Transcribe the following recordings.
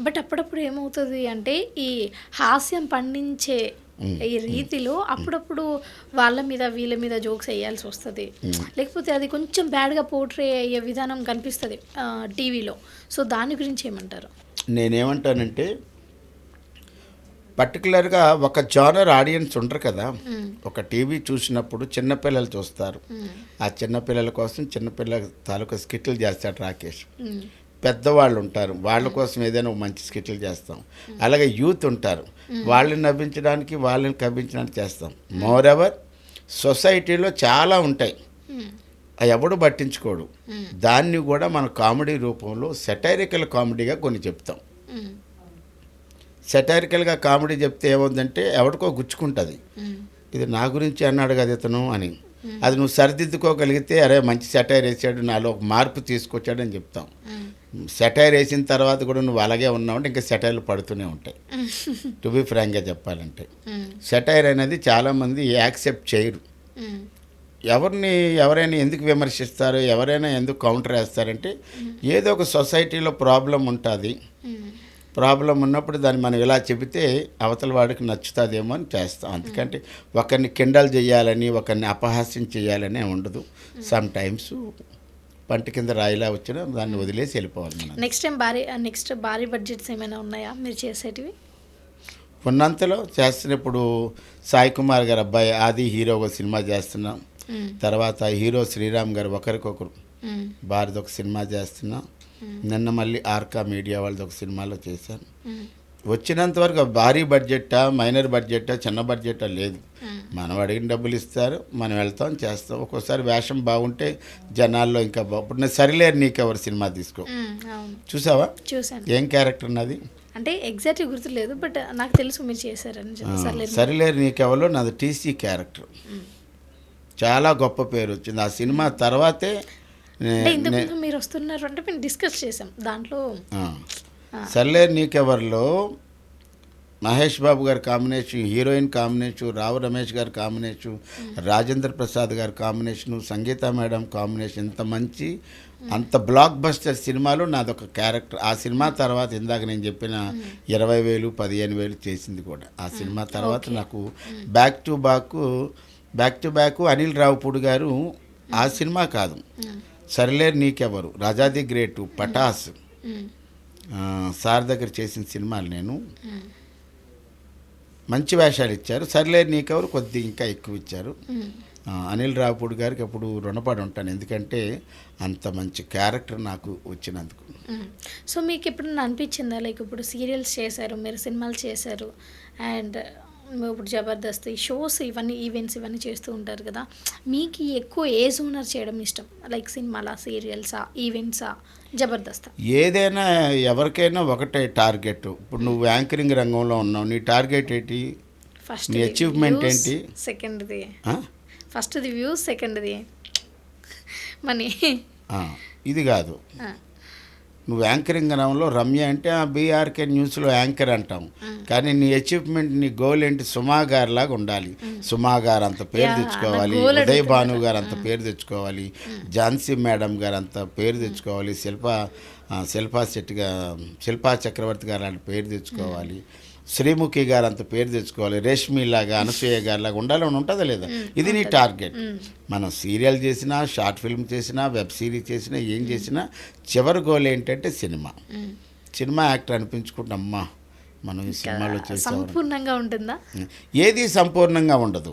But అప్పుడప్పుడు ఏమవుతుంది అంటే ఈ హాస్యం పండించే ఈ రీతిలో అప్పుడప్పుడు వాళ్ళ మీద వీళ్ళ మీద జోక్స్ వేయాల్సి వస్తుంది, లేకపోతే అది కొంచెం బ్యాడ్గా పోర్ట్రే అయ్యే విధానం కనిపిస్తుంది టీవీలో. సో దాని గురించి ఏమంటారు? నేనేమంటానంటే పర్టికులర్గా ఒక జానర్ ఆడియన్స్ ఉండరు కదా. ఒక టీవీ చూసినప్పుడు చిన్నపిల్లలు చూస్తారు, ఆ చిన్నపిల్లల కోసం చిన్నపిల్లల తాలూకా స్కిట్లు చేస్తాడు రాకేష్. పెద్దవాళ్ళు ఉంటారు, వాళ్ళ కోసం ఏదైనా ఒక మంచి స్కిట్లు చేస్తాం. అలాగే యూత్ ఉంటారు, వాళ్ళని నవ్వించడానికి వాళ్ళని కవ్వించడానికి చేస్తాం. మోర్ ఎవర్ సొసైటీలో చాలా ఉంటాయి, అవి ఎవడు పట్టించుకోడు. దాన్ని కూడా మన కామెడీ రూపంలో సెటైరికల్ కామెడీగా కొన్ని చెప్తాం. సెటైరికల్గా కామెడీ చెప్తే ఏముందంటే ఎవరికో గుచ్చుకుంటుంది, ఇది నా గురించి అన్నాడు కదా ఇతను అని. అది నువ్వు సరిదిద్దుకోగలిగితే అరే మంచి సెటైర్ వేసాడు, నాలో ఒక మార్పు తీసుకొచ్చాడు అని చెప్తాం. సెటైర్ వేసిన తర్వాత కూడా నువ్వు అలాగే ఉన్నావు అంటే ఇంకా సెటైర్లు పడుతూనే ఉంటాయి. టు బి ఫ్రాంక్గా చెప్పాలంటే సెటైర్ అనేది చాలామంది యాక్సెప్ట్ చేయరు. ఎవరైనా ఎందుకు విమర్శిస్తారు, ఎవరైనా ఎందుకు కౌంటర్ వేస్తారంటే ఏదో ఒక సొసైటీలో ప్రాబ్లం ఉంటుంది. ప్రాబ్లం ఉన్నప్పుడు దాన్ని మనం ఇలా చెబితే అవతల వాడికి నచ్చుతుందేమో అని చేస్తాం. అందుకంటే ఒకరిని కిండల్ చేయాలని, ఒకరిని అపహాస్యం చేయాలని ఉండదు. సమ్ టైమ్స్ పంట కింద రాయిలా వచ్చినా దాన్ని వదిలేసి వెళ్ళిపోవాలి. నెక్స్ట్ భారీ బడ్జెట్స్ ఏమైనా ఉన్నాయా మీరు చేసేటివి? ఉన్నంతలో చేస్తున్నప్పుడు సాయి కుమార్ గారు అబ్బాయి ఆది హీరో ఒక సినిమా చేస్తున్నాం. తర్వాత హీరో శ్రీరామ్ గారు ఒకరికొకరు భారత్ ఒక సినిమా చేస్తున్నాం. నిన్న మళ్ళీ ఆర్కా మీడియా వాళ్ళది ఒక సినిమాలో చేశాను. వచ్చినంత వరకు భారీ బడ్జెట్టా, మైనర్ బడ్జెట్టా, చిన్న బడ్జెట్టా లేదు. మనం అడిగిన డబ్బులు ఇస్తారు, మనం వెళ్తాం చేస్తాం. ఒక్కోసారి వేషం బాగుంటే జనాల్లో ఇంకా ఇప్పుడు నేను సరిలేరు నీకెవరు సినిమా తీసుకో, చూసావా? చూసాను. ఏం క్యారెక్టర్ నాది అంటే ఎగ్జాక్ట్లీ గుర్తులేదు, బట్ నాకు తెలుసు మీరు చేశారని. సరిలేరు నీకెవరో నాది టీసీ క్యారెక్టర్. చాలా గొప్ప పేరు వచ్చింది ఆ సినిమా తర్వాతే. మీరు వస్తున్నారు అంటే మేము డిస్కస్ చేసాం దాంట్లో. సర్లేరు నీకెవర్లో మహేష్ బాబు గారి combination, heroine combination, Rao Ramesh గారి కాంబినేషన్, రాజేంద్ర ప్రసాద్ గారి కాంబినేషను, సంగీత మేడం కాంబినేషన్, ఇంత మంచి అంత బ్లాక్ బస్టర్ సినిమాలో నాదొక క్యారెక్టర్. ఆ సినిమా తర్వాత ఇందాక నేను చెప్పిన 20,000 15,000 చేసింది కూడా ఆ సినిమా తర్వాత. నాకు back to back Anil Ravipudi గారు ఆ సినిమా కాదు, సరిలేరు నీకెవరు, రాజాది గ్రేటు, పటాస్ సార్ దగ్గర చేసిన సినిమాలు నేను మంచి వేషాలు ఇచ్చారు. సరిలేరు నీకెవరు కొద్దిగా ఇంకా ఎక్కువ ఇచ్చారు. అనిల్ రావుపూడి గారికి అప్పుడు రుణపడి ఉంటాను, ఎందుకంటే అంత మంచి క్యారెక్టర్ నాకు వచ్చినందుకు. సో మీకు ఎప్పుడన్నా అనిపించిందా, లైక్ ఇప్పుడు సీరియల్స్ చేశారు, మీరు సినిమాలు చేశారు, అండ్ ఇప్పుడు జబర్దస్త్ షోస్ ఇవన్నీ ఈవెంట్స్ ఇవన్నీ చేస్తూ ఉంటారు కదా, మీకు ఎక్కువ ఏ జోనర్ చేయడం ఇష్టం? లైక్ సినిమాలా, సీరియల్సా, ఈవెంట్సా, జబర్దస్త్? ఏదైనా ఎవరికైనా ఒకటే టార్గెట్. ఇప్పుడు నువ్వు యాంకరింగ్ రంగంలో ఉన్నావు, నీ టార్గెట్ ఏంటి? ఫస్ట్ నీ అచీవ్మెంట్ ఏంటి? సెకండ్ది ఫస్ట్ది వ్యూస్, సెకండ్ది మనీ. ఇది కాదు. నువ్వు యాంకరింగ్ రంగంలో రమ్య అంటే బీఆర్కే న్యూస్లో యాంకర్ అంటాం, కానీ నీ అచీవ్మెంట్, నీ గోల్ ఏంటి? సుమా గారు లాగా ఉండాలి. సుమా గారు అంత పేరు తెచ్చుకోవాలి, ఉదయ్ భాను గారు అంత పేరు తెచ్చుకోవాలి, ఝాన్సీ మేడం గారు అంత పేరు తెచ్చుకోవాలి, శిల్పా చక్రవర్తి గారు అలాంటి పేరు తెచ్చుకోవాలి, శ్రీముఖి గారు అంత పేరు తెచ్చుకోవాలి, రేష్మిలాగా, అనసూయ గారిలాగా ఉండాలని ఉంటుందా లేదా? ఇది నీ టార్గెట్. మనం సీరియల్ చేసినా, షార్ట్ ఫిల్మ్ చేసినా, వెబ్ సిరీస్ చేసినా, ఏం చేసినా చివరి గోల్ ఏంటంటే సినిమా యాక్టర్ అనిపించుకుంటే అమ్మా మనం ఈ సినిమాలో చేసాం. సంపూర్ణంగా ఉంటుందా? ఏది సంపూర్ణంగా ఉండదు.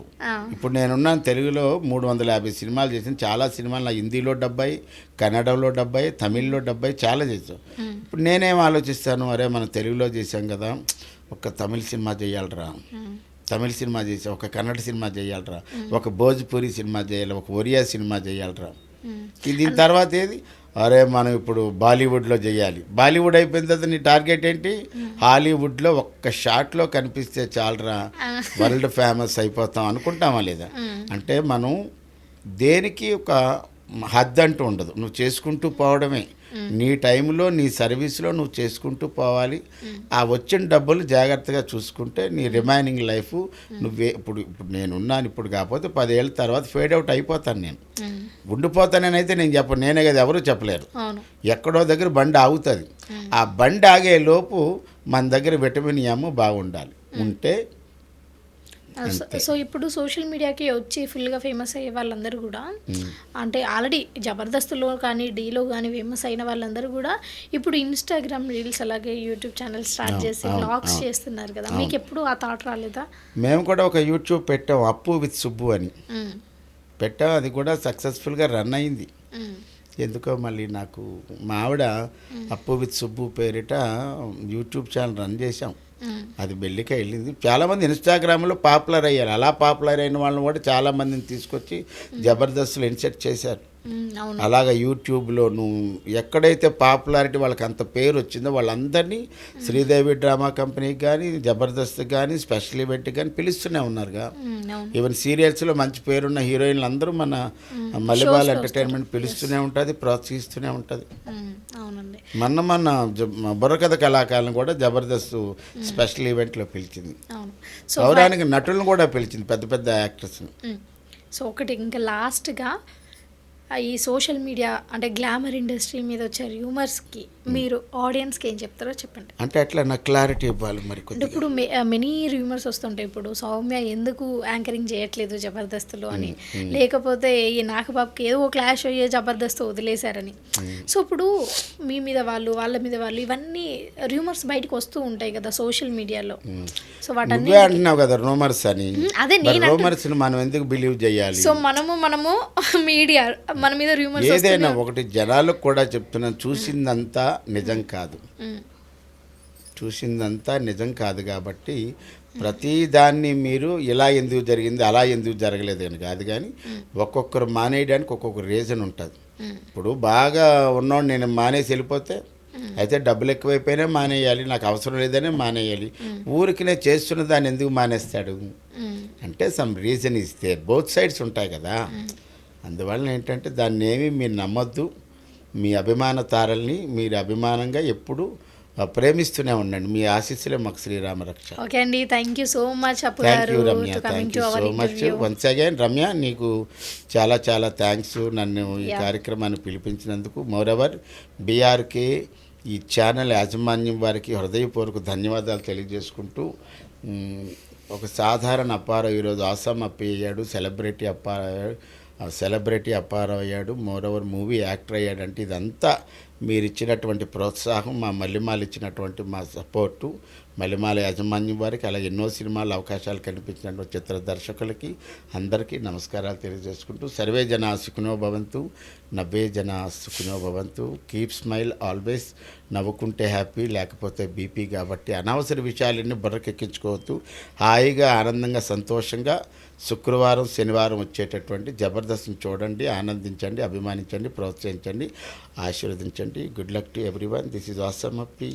ఇప్పుడు నేనున్నాను తెలుగులో 350 సినిమాలు చేసిన, చాలా సినిమాలు నా హిందీలో 70, కన్నడలో 70, తమిళ్లో 70 చాలా చేసాం. ఇప్పుడు నేనేం ఆలోచిస్తాను, అరే మనం తెలుగులో చేసాం కదా, ఒక తమిళ సినిమా చేయాలరా, తమిళ సినిమా చేసాం, ఒక కన్నడ సినిమా చేయాలరా, ఒక భోజ్పురి సినిమా చేయాలి, ఒక ఒరియా సినిమా చేయాలరా. దీని తర్వాత ఏది, అరే మనం ఇప్పుడు బాలీవుడ్లో చేయాలి. బాలీవుడ్ అయిపోయిన తర్వాత నీ టార్గెట్ ఏంటి? హాలీవుడ్లో ఒక్క షాట్లో కనిపిస్తే చాలరా, వరల్డ్ ఫేమస్ అయిపోతాం అనుకుంటామా లేదా? అంటే మనం దేనికి ఒక హద్దు అంటూ ఉండదు, నువ్వు చేసుకుంటూ పోవడమే. నీ టైంలో నీ సర్వీస్లో నువ్వు చేసుకుంటూ పోవాలి. ఆ వచ్చిన డబ్బులు జాగ్రత్తగా చూసుకుంటే నీ రిమైనింగ్ లైఫ్ నువ్వే ఇప్పుడు నేనున్నాను, ఇప్పుడు కాకపోతే 10 ఏళ్ళ తర్వాత ఫేడ్ అవుట్ అయిపోతాను. నేను ఉండిపోతానైతే నేను చెప్పను, నేనే కదా, ఎవరు చెప్పలేరు. ఎక్కడో దగ్గర బండి ఆగుతుంది. ఆ బండి ఆగే లోపు మన దగ్గర విటమిన్ ఎమ్ బాగుండాలి, ఉంటే. సో ఇప్పుడు సోషల్ మీడియాకి వచ్చి ఫుల్గా ఫేమస్ అయ్యే వాళ్ళందరూ కూడా అంటే ఆల్రెడీ జబర్దస్త్లో కానీ డీలో కానీ ఫేమస్ అయిన వాళ్ళందరూ కూడా ఇప్పుడు ఇన్స్టాగ్రామ్ రీల్స్ అలాగే యూట్యూబ్ ఛానల్ స్టార్ట్ చేసి వ్లాగ్స్ చేస్తున్నారు కదా. మీకు ఎప్పుడు ఆ థాట్ రాలేదా? మేము కూడా ఒక యూట్యూబ్ పెట్టాం, అప్పు విత్ సుబ్బు అని పెట్టాం. అది కూడా సక్సెస్ఫుల్గా రన్ అయింది. ఎందుకో మళ్ళీ నాకు మా ఆవిడ అప్పు విత్ సుబ్బు పేరిట యూట్యూబ్ ఛానల్ రన్ చేశాం. అది బెల్లికే వెళ్ళింది. చాలామంది ఇన్స్టాగ్రామ్లో పాపులర్ అయ్యారు. అలా పాపులర్ అయిన వాళ్ళని కూడా చాలామందిని తీసుకొచ్చి జబర్దస్త్లో ఇన్సెట్ చేశారు. అలాగా యూట్యూబ్లో నువ్వు ఎక్కడైతే పాపులారిటీ వాళ్ళకి అంత పేరు వచ్చిందో వాళ్ళందరినీ శ్రీదేవి డ్రామా కంపెనీకి కానీ జబర్దస్త్ కానీ స్పెషల్ ఈవెంట్కి కానీ పిలుస్తూనే ఉన్నారుగా. ఈవెన్ సీరియల్స్లో మంచి పేరున్న హీరోయిన్లు అందరూ మన మల్లెబాల్ ఎంటర్టైన్మెంట్ పిలుస్తూనే ఉంటుంది, ప్రోత్సహిస్తూనే ఉంటుంది. మొన్న బుర్రకథ కళాకారులను కూడా జబర్దస్త్ స్పెషల్ ఈవెంట్లో పిలిచింది. పౌరాణిక నటులను కూడా పిలిచింది, పెద్ద పెద్ద యాక్టర్స్ని. సో ఒకటి ఇంకా లాస్ట్గా ఈ సోషల్ మీడియా అంటే గ్లామర్ ఇండస్ట్రీ మీద వచ్చే రూమర్స్కి మీరు ఆడియన్స్కి ఏం చెప్తారో చెప్పండి. అంటే అట్లా నాకు క్లారిటీ ఇవ్వాలి మరి. ఇప్పుడు మెనీ రూమర్స్ వస్తుంటాయి. ఇప్పుడు సౌమ్య ఎందుకు యాంకరింగ్ చేయట్లేదు జబర్దస్త్లో అని, లేకపోతే ఈ నాగబాబుకి ఏదో క్లాష్ అయ్యే జబర్దస్త్ వదిలేశారని. సో ఇప్పుడు మీ మీద వాళ్ళు, వాళ్ళ మీద వాళ్ళు, ఇవన్నీ రూమర్స్ బయటకు వస్తూ ఉంటాయి కదా సోషల్ మీడియాలో. సో వాటన్నీ అంటున్నావు కదా రూమర్స్ అని. అదే రూమర్స్ మనం ఎందుకు బిలీవ్ చేయాలి? సో మనము మీడియా మన మీద రూమర్స్ ఏదైనా ఒకటి జనాలకు కూడా చెప్తున్నాను, చూసిందంతా నిజం కాదు. చూసిందంతా నిజం కాదు కాబట్టి ప్రతి దాన్ని మీరు ఇలా ఎందుకు జరిగింది అలా ఎందుకు జరగలేదు అని కాదు, కానీ ఒక్కొక్కరు మానేయడానికి ఒక్కొక్క రీజన్ ఉంటుంది. ఇప్పుడు బాగా ఉన్నోడు నేను మానేసి వెళ్ళిపోతే అయితే డబ్బులు ఎక్కువైపోయినా మానేయాలి, నాకు అవసరం లేదనే మానేయాలి. ఊరికి నేను చేస్తున్న దాన్ని ఎందుకు మానేస్తాడు అంటే సమ్ రీజన్ ఇస్తే బోత్ సైడ్స్ ఉంటాయి కదా. అందువల్ల ఏంటంటే దాన్ని ఏమి మీరు నమ్మొద్దు. మీ అభిమాన తారల్ని మీరు అభిమానంగా ఎప్పుడు ప్రేమిస్తూనే ఉండండి. మీ ఆశీస్సులే మాకు శ్రీరామ రక్ష. ఓకే అండి, thank you so much. Thank you Ramya, thank you so much once again. Ramya, నీకు చాలా చాలా థ్యాంక్స్ నన్ను ఈ కార్యక్రమాన్ని పిలిపించినందుకు. మోరెవర్ బీఆర్కే ఈ ఛానల్ యాజమాన్యం వారికి హృదయపూర్వక ధన్యవాదాలు తెలియజేసుకుంటూ, ఒక సాధారణ అప్పారావు ఈరోజు ఆసాం అప్పి అయ్యాడు, సెలబ్రిటీ అప్పారావు అయ్యాడు, మోరోవర్ మూవీ యాక్టర్ అయ్యాడంటే ఇదంతా మీరు ఇచ్చినటువంటి ప్రోత్సాహం, మా మల్లెమాల ఇచ్చినటువంటి మా సపోర్టు, మల్లెమాల యాజమాన్యం వారికి, అలాగే ఎన్నో సినిమాలు అవకాశాలు కనిపించినటువంటి చిత్ర దర్శకులకి అందరికీ నమస్కారాలు తెలియజేసుకుంటూ, సర్వే జనా సుఖినో భవంతు, నవ్వే జనా సుఖినో భవంతు, కీప్ స్మైల్ ఆల్వేస్. నవ్వుకుంటే హ్యాపీ, లేకపోతే బీపీ. కాబట్టి అనవసర విషయాలన్నీ బుర్రకెక్కించుకోవద్దు. హాయిగా ఆనందంగా సంతోషంగా శుక్రవారం శనివారం వచ్చేటటువంటి జబర్దస్త్ని చూడండి, ఆనందించండి, అభిమానించండి, ప్రోత్సహించండి, ఆశీర్వదించండి. Good luck to everyone. This is awesome Appi.